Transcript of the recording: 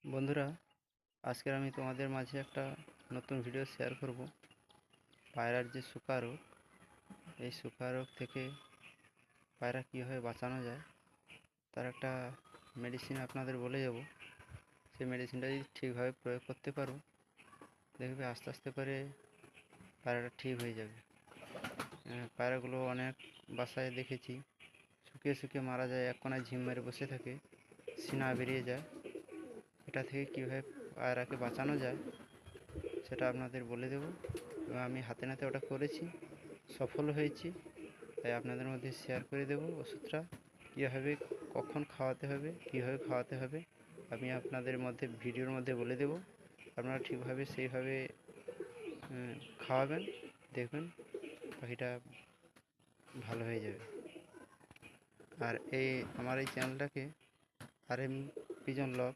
বন্ধুরা, আজকের আমি তোমাদের মাঝে একটা নতুন ভিডিও শেয়ার করব। পায়রার যে শুকা রোগ, এই শুকা রোগ থেকে পায়রা কীভাবে বাঁচানো যায় তার একটা মেডিসিন আপনাদের বলে যাব। সেই মেডিসিনটা যদি ঠিকভাবে প্রয়োগ করতে পারো, দেখবে আস্তে আস্তে করে পায়রাটা ঠিক হয়ে যাবে। পায়রাগুলো অনেক বাসায় দেখেছি শুকিয়ে শুকিয়ে মারা যায়, এক কোনায় ঝিম মেরে বসে থাকে, সিনা বেরিয়ে যায়। এটা থেকে কীভাবে পায়রাকে বাঁচানো যায় সেটা আপনাদের বলে দেব, এবং আমি হাতে নাতে ওটা করেছি, সফল হয়েছি। তাই আপনাদের মধ্যে শেয়ার করে দেব ওষুধটা কীভাবে, কখন খাওয়াতে হবে, কীভাবে খাওয়াতে হবে আমি আপনাদের মধ্যে ভিডিওর মধ্যে বলে দেব। আপনারা ঠিকভাবে সেইভাবে খাওয়াবেন, দেখবেন পাখিটা ভালো হয়ে যাবে। আর আমার এই চ্যানেলটাকে RM পিজন লক